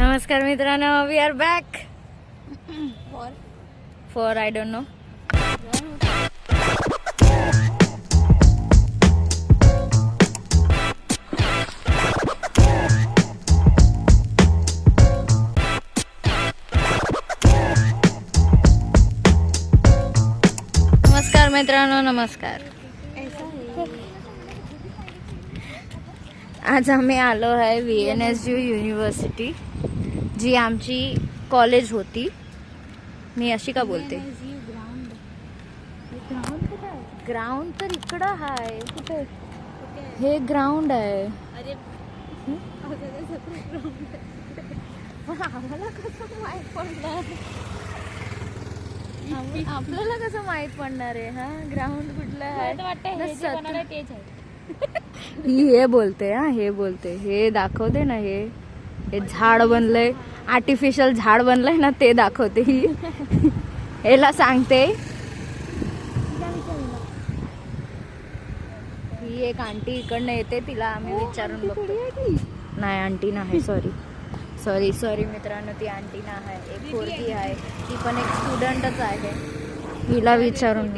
नमस्कार मित्रांनो, we are back for I don't know. नमस्कार मित्रांनो, नमस्कार. आज आम्ही आलो आहे VNSU युनिव्हर्सिटी, जी आमची कॉलेज होती. मी अशी का बोलते, ग्राउंड तर इकडं आहे. कुठे हे ग्राउंड आहे. आम्हाला कसं माहित पडणार, आपल्याला कसं माहित पडणार आहे हा ग्राउंड कुठलं आहे. हे बोलते हे बोलते, हे दाखवते ना, हे झाड बनलंय, आर्टिफिशियल झाड बनलंय ना, ते दाखवते. ह्याला सांगते. ही एक आंटी इकडनं येते, तिला आम्ही विचारून बघतो. नाही आंटी नाही, सॉरी मित्रांनो, ती आंटी ना आहे, एक पोरगी आहे, ती पण एक स्टुडंटच आहे. हिला विचारून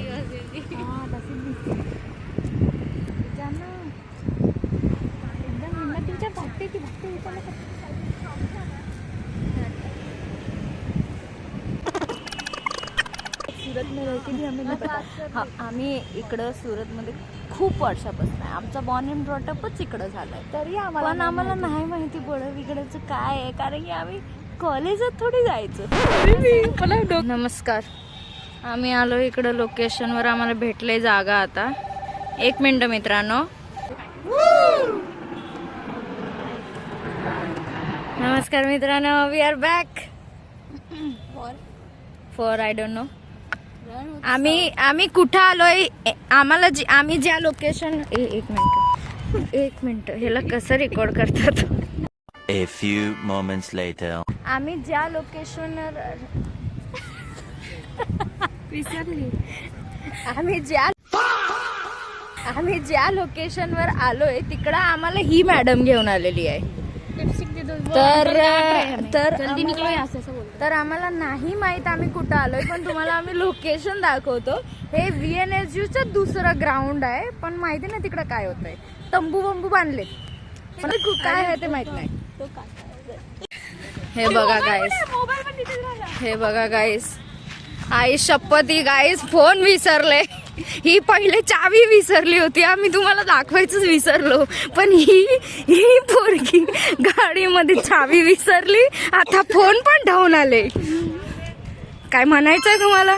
सुरत में रहती भी हमें नहीं पता. आम्ही इकडं सुरतमध्ये खूप वर्षापासून आहे. आमचा बॉर्न अँड ब्रॉटअपच इकडं झालाय, तरी पण आम्हाला नाही माहिती पडत इकडचं काय आहे, कारण की आम्ही कॉलेजात थोडी जायचो. नमस्कार, आम्ही आलो इकडं लोकेशनवर. आम्हाला भेटले जागा. आता एक मिनिट मित्रांनो. नमस्कार मित्रांनो, we are back for I don't know. आम्ही कुठं आलोय, आम्हाला आम्ही ज्या लोकेशन, एक मिनिट ह्याला कसं रेकॉर्ड करतात. A few moments later. आम्ही ज्या लोकेशनवर विसरली, आम्ही ज्या लोकेशनवर आलोय तिकडं आम्हाला ही मॅडम घेऊन आलेली आहे. तर आम्हाला नाही माहित आम्ही कुठं आलोय, पण तुम्हाला आम्ही लोकेशन दाखवतो. हे VNSU चं दुसरं ग्राउंड आहे, पण माहिती ना तिकडं काय होतंय. तंबू बंबू बांधले, पण काय आहे ते माहित नाही. हे बघा गाईस, आई शपथ, गाईस फोन विसरले. ही पहिले चावी विसरली होती, आम्ही तुम्हाला दाखवायचंच विसरलो. पण ही पोरगी गाडीमध्ये चावी विसरली, आता फोन पण धावून आले. काय म्हणायचंय तुम्हाला?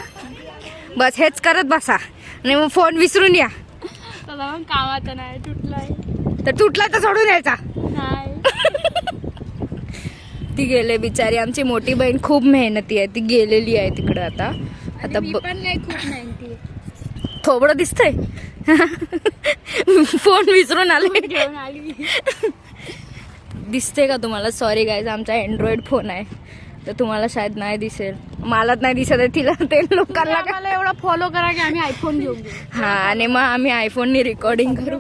बस हेच करत बसा आणि मग फोन विसरून या. कामाचा नाही, तुटला तर सोडून यायचा. ती गेले बिचारी, आमची मोठी बहीण खूप मेहनती आहे, ती गेलेली आहे तिकडं. आता पण नाही, खूप मेहनती. थोबडं दिसतंय. फोन विसरून आले. घेऊन आली. दिसते का तुम्हाला? सॉरी गाईज, आमचा अँड्रॉइड फोन आहे, तर तुम्हाला शायद नाही दिसेल. मलाच नाही दिसत आहे, तिला ते लोकांना. मला एवढा फॉलो करा की आम्ही आयफोन घेऊन घेऊ. हा, आणि मग आम्ही आयफोननी रेकॉर्डिंग करू.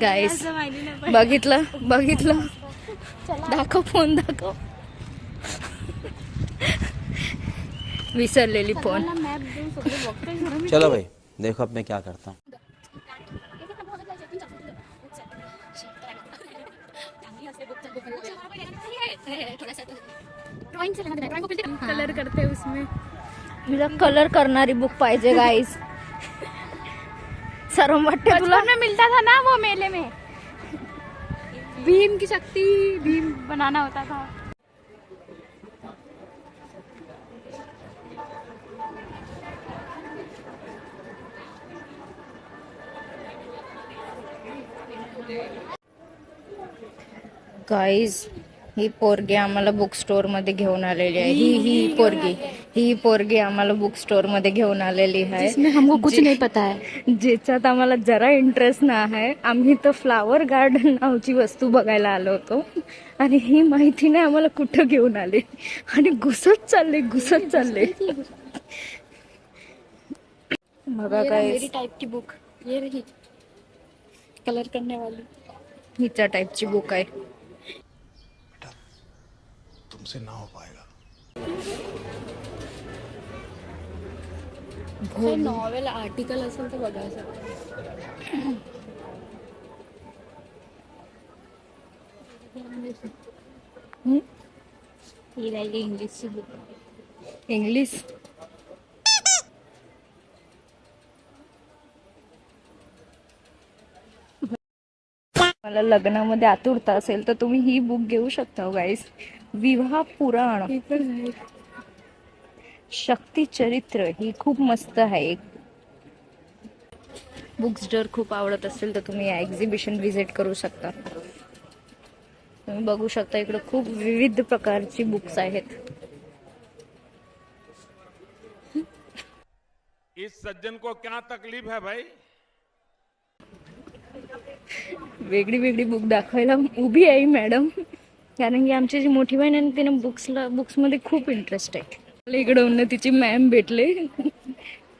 गाईज बघितलं दाखव, फोन दाखव. विसरलेली फोन. चलो भाई, देखो अब मैं क्या करता हूँ. कलर करते उसमें. मला कलर करणारी बुक पाहिजे गाईज. सरम वाटते तुला. में मिलता था ना वो मेले में, भीम की शक्ति, भीम बनाना होता था. गाईज, ही पोरगी आम्हाला बुक स्टोर मध्ये घेऊन आलेली आहे. ही पोरगी आम्हाला बुक स्टोर मध्ये घेऊन आलेली आहे. हमको कुछ नहीं पता है, ज्याच्यात आम्हाला जरा इंटरेस्ट ना आहे. आम्ही तर फ्लावर गार्डन नावची वस्तू बघायला आलो होतो, आणि ही माहिती नाही आम्हाला कुठं घेऊन आले, आणि घुसत चालले. बघा काय, मेरी टाइप की बुक ये रही, कलर करने वाली. हिच्या टाईपची बुक आहे. हमसे ना हो पाएगा। काही नॉवेल आर्टिकल असेल तर बघायचं. ही राहिली इंग्लिशची बुक. इंग्लिश मला लग्नामध्ये आतुरता असेल तर तुम्ही ही बुक घेऊ शकता गाईस. विवाह पुराण शक्ती चरित्र ही खूप मस्त आहे. बुक्स जर खूप आवडत असेल तर तुम्ही या एक्झिबिशन व्हिजिट करू शकता. तुम्ही बघू शकता इकडे खूप विविध प्रकारची बुक्स आहेत. इस सज्जन को क्या तकलीफ है भाई? वेगळी वेगळी बुक दाखवायला उभी आहे मॅडम, कारण की आमची जी मोठी बहीण आहे तिने बुक्स मध्ये खूप इंटरेस्ट आहे. मला इकडे उन्नतीची मॅम भेटले.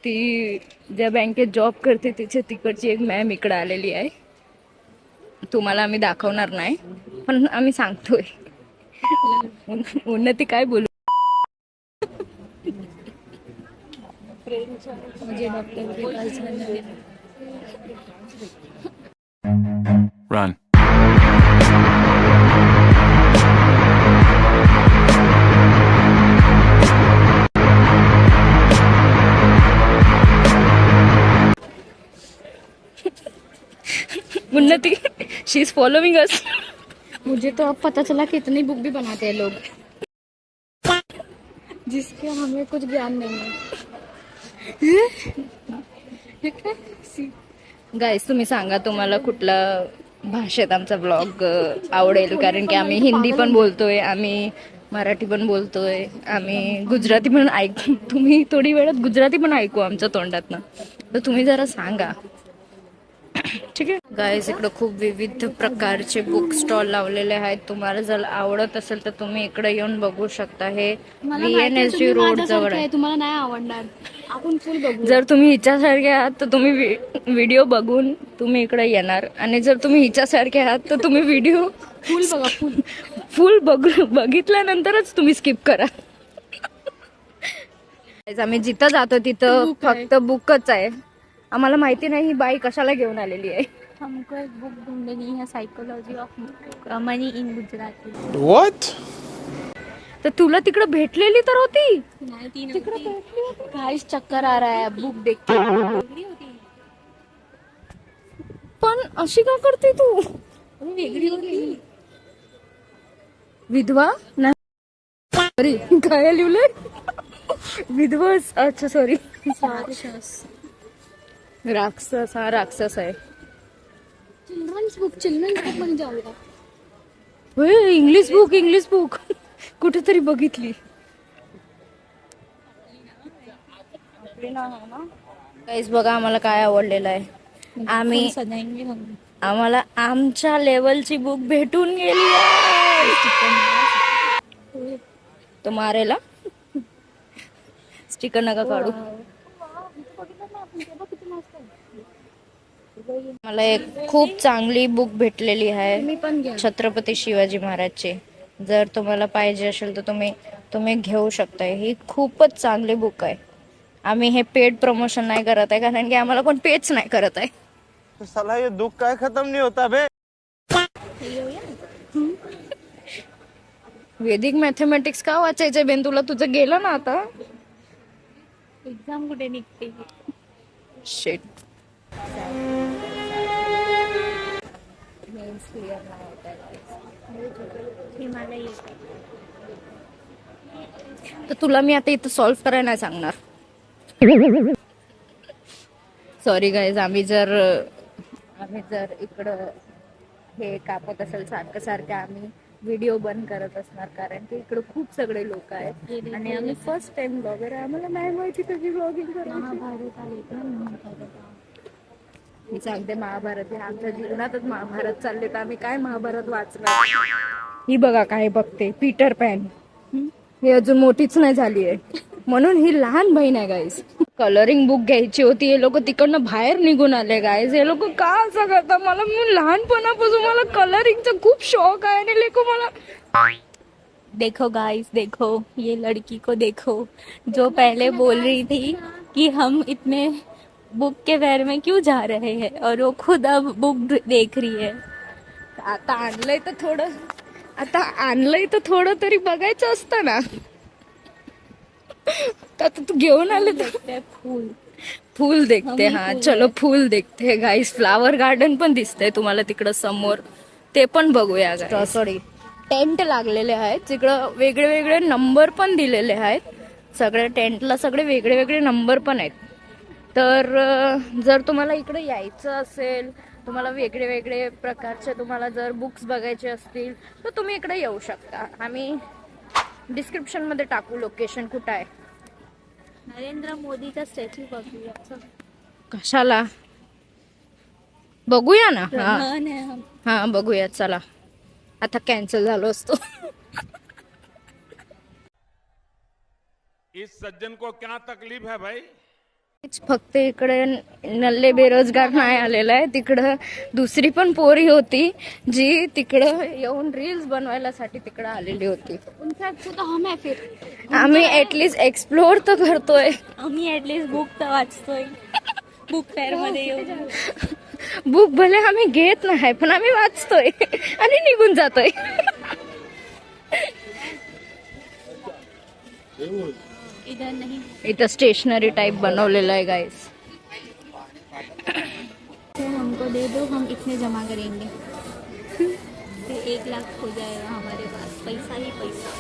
ती ज्या बँकेत जॉब करते तिकडची एक मॅम इकडे आलेली आहे. तुम्हाला आम्ही दाखवणार नाही पण आम्ही सांगतोय. उन्नती काय बोलू. म्हणजे डॉक्टर Run. उन्नती शी इज फॉलोइंग अस. मुझे तो अब पता चला कि इतनी बुक भी बनाते हैं लोग जिसके हमें कुछ ज्ञान नहीं है. गाईस तुम्ही सांगा तुम्हाला कुठला भाषेत आमचा ब्लॉग आवडेल, कारण की आम्ही हिंदी पण बोलतोय, आम्ही मराठी पण बोलतोय, आम्ही गुजराती पण तुम्ही थोडी वेळात गुजराती पण ऐकू आमच्या तोंडातनं. तर तुम्ही जरा सांगा. ठीक आहे गाईज, इकडे खूप विविध प्रकारचे बुक स्टॉल लावलेले आहेत. तुम्हाला जर आवडत असेल तर तुम्ही इकडे येऊन बघू शकता. हे VNSG रोड जवळ आहे. तुम्हाला नाही आवडणार, आपण फुल बघू. जर तुम्ही हिच्यासारखे आहात तर तुम्ही व्हिडिओ बघून तुम्ही इकडे येणार, आणि जर तुम्ही हिच्यासारखे आहात तर तुम्ही व्हिडिओ फुल बघा. फुल बघितल्यानंतरच तुम्ही स्किप करा. आम्ही जिथं जातो तिथं फक्त बुकच आहे. आम्हाला माहिती नाही ही बाई कशाला घेऊन आलेली आहे. हमको एक बुक ढूंढनी है, psychology of money in Gujarati. What? तर तुला तिकडे भेटलेली तर होती. नहीं ती नव्हती. गाइस चक्कर आ रहा है बुक देख के. वेगळी होती. पण अशी का करते तू. वेगळी होती. विधवा नाही, सॉरी काय लिहिलंय विधवस. अच्छा सॉरी, राक्षस. राक्षस. हा राक्षस आहे. चिल्ड्रन्स बुक मध्ये जाऊया. होय, इंग्लिश बुक कुठेतरी बघितली. काहीच बघा आम्हाला काय आवडलेलं आहे. आम्ही सदाईंगे हम. आम्हाला आमच्या लेवलची बुक भेटून गेली आहे. तो मारेला स्टिकर नका काढू. मला एक खूप चांगली बुक भेटलेली आहे छत्रपती शिवाजी महाराजची. जर तुम्हाला पाहिजे असेल तर तुम्ही घेऊ शकता. ही खूपच चांगली बुक आहे. आम्ही हे पेड प्रमोशन नाही करत आहे, कारण की आम्हाला कोण पेच नाही करत आहे. साला ये दुख काय खत्म नहीं होता बे. वैदिक मॅथमॅटिक्स का वाचायचं बेन तुला. तुझं गेलं ना आता. एक्झाम कुठे निघते. शिट. तर तुला मी आता इथं सॉल्व्ह करायला नाही सांगणार. सॉरी गाईज, आम्ही जर इकडं हे कापत असेल सारखं आम्ही व्हिडिओ बंद करत असणार, कारण की इकडे खूप सगळे लोक आहेत आणि आम्ही फर्स्ट टाइम ब्लॉगर आहे. आम्हाला नाही माहिती कशी ब्लॉगिंग करायची. मी सांगते महाभारत हे आमच्या जीवनातच महाभारत चालले, तर आम्ही काय महाभारत वाचणार. ही बघा काय बघते, पीटर पॅन. ही अजून मोठीच नाही झाली आहे, म्हणून ही लहान बहीण आहे गाईज. कलरिंग बुक घ्यायची होती, हे लोक तिकडनं बाहेर निघून आले गाईज. हे लोक का असं करतात. मला लहानपणापासून मला कलरिंगचा खूप शौक आहे आणि लोक मला देखो गाइस, देखो ये लड़की को देखो, जो पहले बोल रही थी कि हम इतने बुक के फेर में क्यों जा रहे हैं, और वो खुद अब बुक देख रही है. आता आणलंय तर थोडं तरी बघायचं असतं ना. आता तू घेऊन आले तर फूल देखते. हा चलो फूल देखते गाईस. फ्लावर गार्डन पण दिसतंय तुम्हाला तिकडं समोर, ते पण बघूया. सॉरी, टेंट लागलेले आहेत तिकडं, वेगळे वेगळे नंबर पण दिलेले आहेत. सगळ्या टेंटला सगळे वेगळे वेगळे नंबर पण आहेत. तर जर तुम्हाला इकडे यायचं असेल, तुम्हाला वेगळे वेगळे प्रकारचे तुम्हाला जर बुक्स बघायचे असतील तर तुम्ही इकडे येऊ शकता. आम्ही डिस्क्रिप्शन मध्ये टाकू लोकेशन कुठं आहे. नरेंद्र मोदीचा स्टॅच्यू बघूया. कशाला बघूया ना. हा मान आहे हम. हा बघूया चला. आता कॅन्सल झालो असतो. इस सज्जन को क्या तकलीफ है भाई? फक्त इकडे नल्ले बेरोजगार नाही आलेला आहे. तिकडं दुसरी पण पोरी होती जी तिकडं येऊन रील्स बनवायला तिकडं आलेली होती. इनफॅक्ट तो हम आहे फिर. आम्ही ऍटलीस्ट एक्सप्लोर तर करतोय. आम्ही ऍटलीस्ट बुक तर वाचतोय. बुक फेअर मध्ये येऊन. बुक भले आम्ही घेत नाही पण आम्ही वाचतोय आणि निघून जातोय. इधर नहीं. इथं स्टेशनरी टाइप बनवलेलं आहे गाइस. तो हमको दे दो, हम इतने जमा करेंगे. फिर 1 लाख हो जाएगा हमारे पास. पैसा ही पैसा.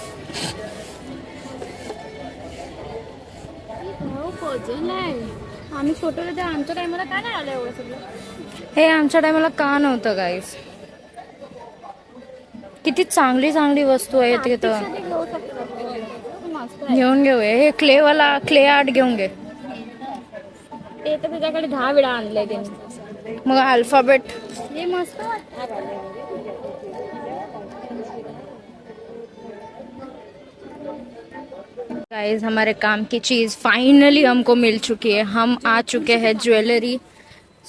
पोचल आहे. आम्ही फोटोला त्या आमच्या टायमाला काय नाही आलं एवढं सगळं. हे आमच्या टायमाला का नव्हतं गाइस. किती चांगली चांगली वस्तू आहेत तिथं. घेऊ शकतो आपण. मस्त आहे. घेऊन घेऊया. हे क्ले आर्ट घेऊन घे. ते तर तुझ्याकडे 10 वेळा आणलंय त्यांनी. मग अल्फाबेट. हे मस्त वाटतं. गाइस हमारे काम की चीज फाइनली हमको मिल चुकी है. हम आ चुके हैं ज्वेलरी,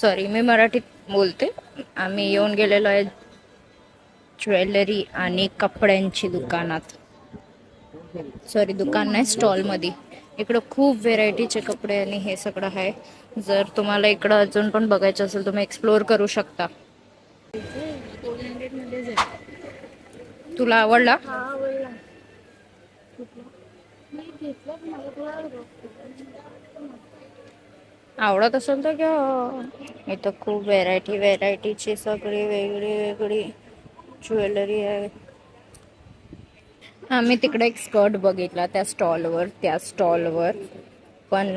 सॉरी मी मराठीत बोलते. आम्ही येऊन गेलेलो आहे ज्वेलरी आणि कपड्यांची दुकानात. सॉरी दुकान नाही, स्टॉल मध्ये. इकडं खूप व्हेरायटीचे कपडे आणि हे सगळं आहे. जर तुम्हाला इकडं अजून पण बघायचं असेल तुम्ही एक्सप्लोर करू शकता. 400 मध्येच आहे. तुला आवडला? हा आवडला. मी घेतला पण मला थोडा आवडत असेल तर घ्या. इथं खूप व्हेरायटीची सगळी वेगळी ज्वेलरी आहे. आम्ही तिकडे एक स्कर्ट बघितला त्या स्टॉलवर पण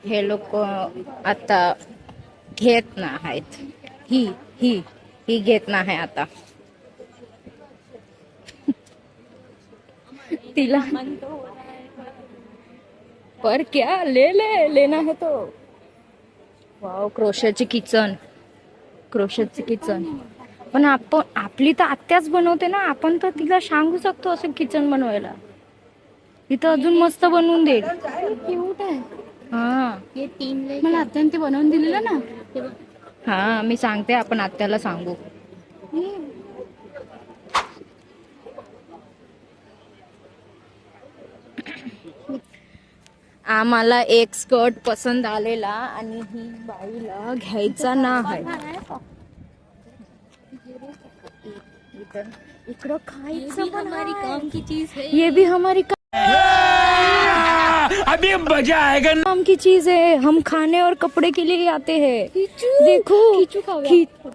हे लोक आता घेत नाहीत. ही घेत नाही आता. तिला पर क्या लेना है तो. वाव, क्रोशेची किचन. पण आपली तर आत्याच बनवते ना. आपण तर तिला सांगू शकतो असं किचन बनवायला. तिथं अजून मस्त बनवून देईल. क्यूट आहे. हा हे 3 मला आत्याने ते बनवून दिलेलं ना. हा मी सांगते, आपण आत्याला सांगू. आम्हाला एक स्कर्ट पसंत आलेला आणि ही बाईला घ्यायचा नाही. इकडं खायचं पण हमारी काम की चीज है. ये भी हमारी अभी मजा आएगा. काम की चीज है. हम खाने और कपड़े के लिए आते हैं. देखो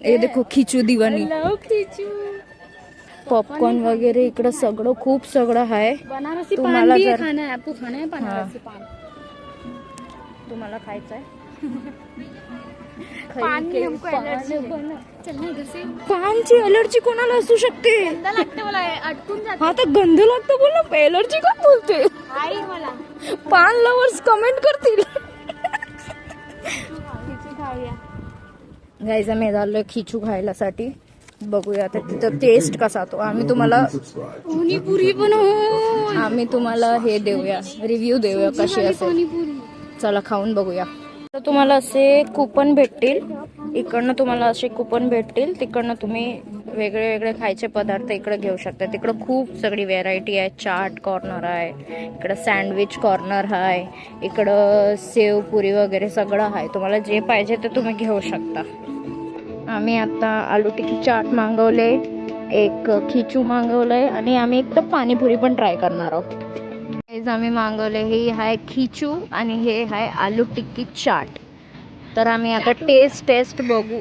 ये देखो खिचू दिवानी. पॉपकॉर्न वगैरे इकडं सगळं खूप सगळं आहे. बनारसी तुम्हाला पान भी जर- खाना है. आपको खाना है बनारसी पान. तुम्हाला खायचं आहे? पानी हमको एलर्जी है. चल ना इधर से. पानची अलर्जी कोणाला असू शकते? गंदा लागते मला. अटकून जाते. हा तर गंध लागतं बोल ना. एलर्जी का बोलते? आई मला. पान लवर्स कमेंट करतील. गाईज आम्ही झालोय खिचू खायलासाठी. बघूया आता तिथं टेस्ट कसा तो. आम्ही तुम्हाला हे देऊया, रिव्ह्यू देऊया कशी असेल. चला खाऊन बघूया. तर तुम्हाला असे कुपन भेटतील. इकडनं तुम्हाला असे कुपन भेटतील, तिकडनं तुम्ही वेगळे वेगळे खायचे पदार्थ इकडे घेऊ शकता. तिकडं खूप सगळी व्हेरायटी आहे. चाट कॉर्नर आहे, इकडं सँडविच कॉर्नर आहे, इकडं सेव पुरी वगैरे सगळं आहे. तुम्हाला जे पाहिजे ते तुम्ही घेऊ शकता. आम्ही आता आलू टिक्की चाट मागवले, एक खिचू मागवलंय आणि आम्ही एक तर पाणीपुरी पण ट्राय करणार आहोत. हेच आम्ही मागवले. हे आहे खिचू आणि हे आहे आलू टिक्की चाट. तर आम्ही आता टेस्ट बघू.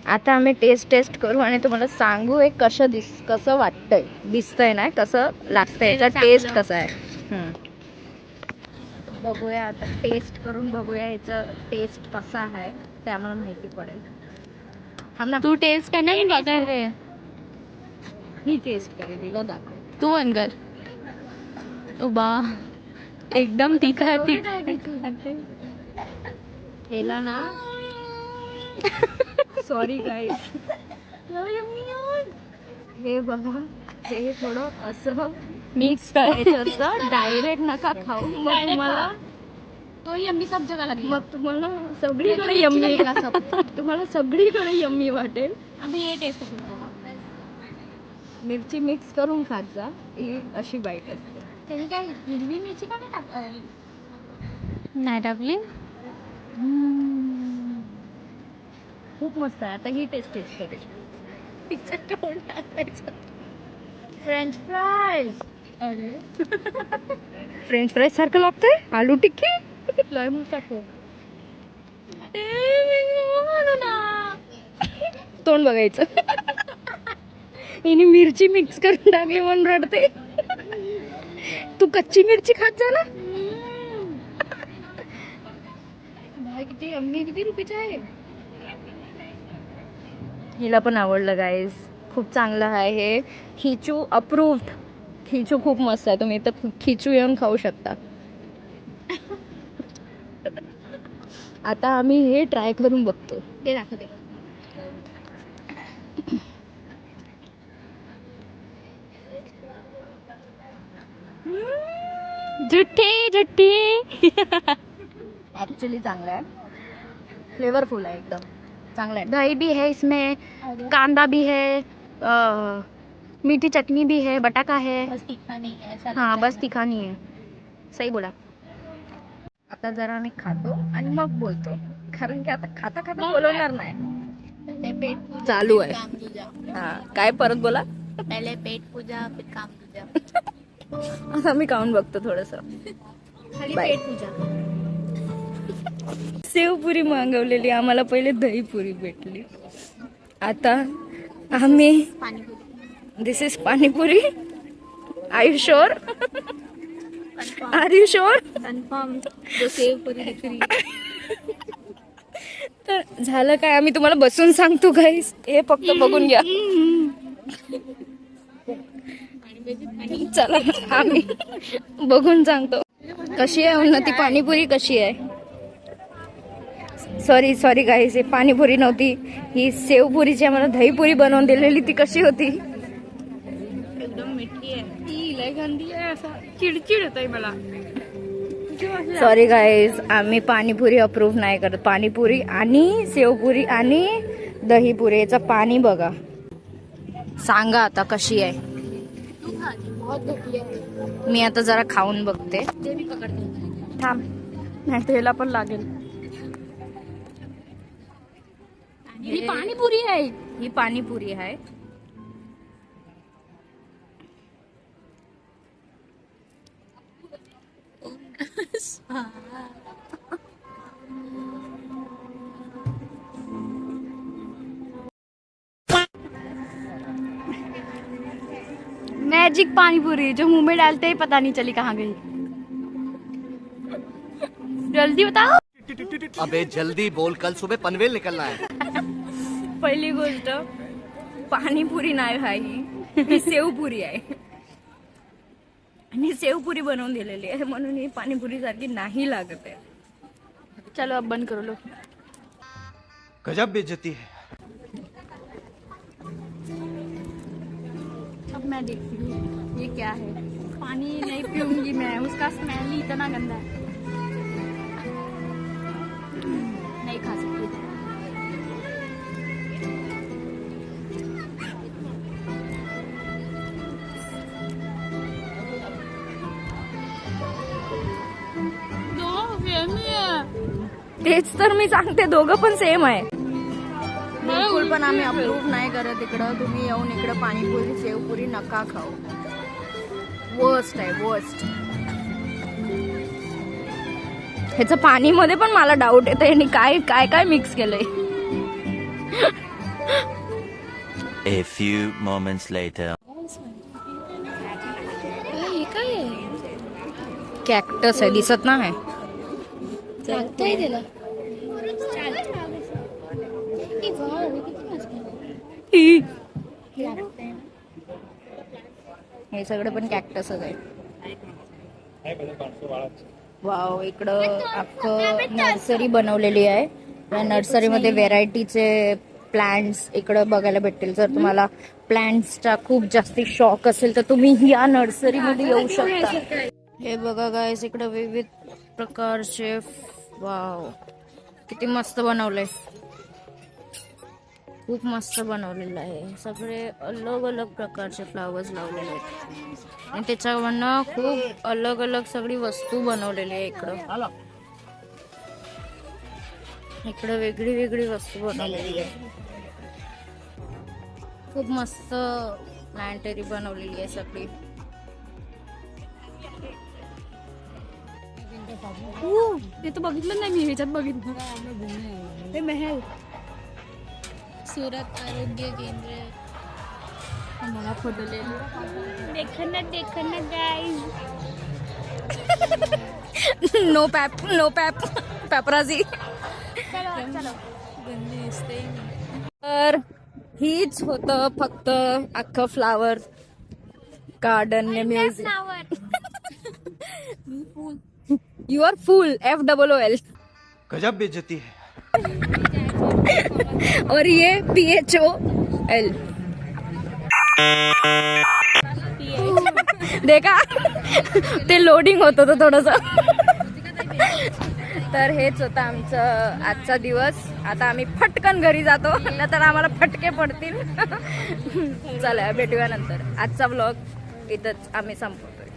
आता आम्ही टेस्ट करू आणि तुम्हाला सांगू हे कसं वाटतंय, दिसतंय ना कसं लागतंय, याचा टेस्ट कसा आहे. बघूया आता, टेस्ट करून बघूया याचा टेस्ट कसा आहे, ते आम्हाला माहिती पडेल. तू टेस्ट करना मी बघा रे. ही टेस्ट करेल दाखव. तू बन कर. उबा एकदम तिखट हेला ना सॉरी गाईस. हे बघा, हे थोडं असं मिक्स कर. डायरेक्ट नका खाऊ, मग तुम्हाला तो यम्मी सब जगह लगी. मग तुम्हाला सगळीकडे यम्मी तुम्हाला सगळीकडे यम्मी वाटेल. अभी ये टेस्ट करू. मिरची मिक्स करून खात जा, ही अशी बाईट असते. त्याने काय हिरवी मिरची का नाही टाकली. खूप मस्त आहे. आता ही टेस्ट करेल. पिझ्झा तोंड टाकायचं. French fries. अरे फ्रेंच फ्राईज सारखं लागतंय आलू टिक्की. लय मस्त आहे. तोंड बघायचं. हिने मिरची मिक्स करून टाकली म्हणून रडते. तू कच्ची मिरची खात जा ना. किती अम्मी, किती रुपयाची आहे. हिला पण आवडलं गाईज, खूप चांगलं आहे हे. खिचू अप्रूव्ड. खिचू खूप मस्त आहे. तुम्ही इथं खिचू येऊन खाऊ शकता. आता आम्ही हे ट्राय करून बघतो. ते दाखवते. झुट्टी ऍक्च्युली चांगलं आहे, फ्लेवरफुल आहे, एकदम चांगलं आहे. दही भी है इसमें, कांदा भी है, मीठी चटनी भी है, बटाका है. बस तीखा नहीं है. हाँ बस तीखा नहीं है. सही बोला. आता जरा आम्ही खातो आणि मग बोलतो, कारण की आता खाता खाता बोलवणार नाही. पेट चालू आहे. काम तुझा. हा काय परत बोला. पहले पेट पूजा फिर काम तुझा. आता मी खाऊन बघतो थोडस. खाली बाय. पेट पूजा. सेवपुरी मागवलेली, आम्हाला पहिले दहीपुरी भेटली. आता आम्ही pani puri. This is pani puri. Are you sure? Are you sure? Confirm. जो सेवपुरी दिख रही. तर झालं काय, आम्ही तुम्हाला बसून सांगतो गाईस, हे फक्त बघून घ्या. चला आम्ही बघून सांगतो कशी आहे उन्नती पाणीपुरी कशी आहे. सॉरी गाईस, हे पाणीपुरी नव्हती, ही सेवपुरीची आम्हाला दहीपुरी बनवून दिलेली. ती कशी होती. एकदम मिठी आहे. ती लय गंदी आहे. असं चिडचिड होत आहे मला. सॉरी गाईज, आम्ही पाणीपुरी अप्रूव्ह नाही करत. पाणीपुरी आणि सेवपुरी आणि दहीपुरी, याचं पाणी बघा. सांगा आता कशी आहे. मी आता जरा खाऊन बघते. थांब, नाही तर याला पण लागेल. ही पाणीपुरी आहे. ही पाणीपुरी आहे. मैजिक पानीपुरी जो मुंह में डालते ही पता नहीं चली कहाँ गई. जल्दी बताओ. अबे जल्दी बोल, कल सुबह पनवेल निकलना है. पहिली गोष्ट, पाणीपुरी नाही आहे, ही सेवपुरी आहे. आणि सेवपुरी बनवून दिलेली आहे, म्हणून ही पाणीपुरी सारखी नाही लागत आहे. चलो अब बंद करो लो. गजब बेइज्जती है. अब मैं देखती हूँ ये क्या है. पानी नहीं पीऊंगी मैं, उसका स्मेल ही इतना गंदा है. नहीं खा सकती. तेच तर मी सांगते, दोघं पण सेम आहे. बिलकुल पण आम्ही अप्रूव्ह नाही करत इकडं. तुम्ही येऊन इकडं पाणीपुरी शेवपुरी नका खाऊ. वर्स्ट आहे, वर्स्ट. ह्याचं पाणीमध्ये पण मला डाऊट येतं यांनी काय काय काय मिक्स केलंय. A few moments later. हे काय आहे? कॅक्टस आहे, दिसत नाही. लागतंय त्याला. हे सगळं पण कॅक्टसच आहे. वाव, इकडं अख्खं नर्सरी बनवलेली आहे. या नर्सरीमध्ये व्हेरायटीचे प्लांट्स इकडं बघायला भेटतील. जर तुम्हाला प्लांट्सचा खूप जास्ती शॉक असेल तर तुम्ही या नर्सरीमध्ये येऊ शकता. हे बघा गाईस, इकडं विविध प्रकारचे, वाव किती मस्त बनवलंय. खूप मस्त बनवलेलं आहे. सगळे अलग अलग प्रकारचे फ्लावर्स लावलेले आहेत आणि त्याच्यावरनं खूप अलग अलग सगळी वस्तू बनवलेली आहे. इकडं वेगळी वेगळी वस्तू बनवलेली आहे. खूप मस्त प्लांटरी बनवलेली आहे सगळी. ते तर बघितलं नाही मी, ह्याच्यात बघितलं. हे महल, सूरत आरोग्य केंद्र. मला फोटो देखना गाइस. No Pap पॅपराझी. तर हीच होतं फक्त अख्खं flower garden music. You are full, FOOL. गजब बेइज्जती है. और ये PHOL. देखा, ते लोडिंग होत होतं थोडस. तर हेच होतं आमचं आजचा दिवस. आता आम्ही फटकन घरी जातो, तर आम्हाला फटके पडतील. चला, भेटूया नंतर. आजचा व्लॉग इथंच आम्ही संपवतोय.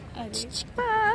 बाय.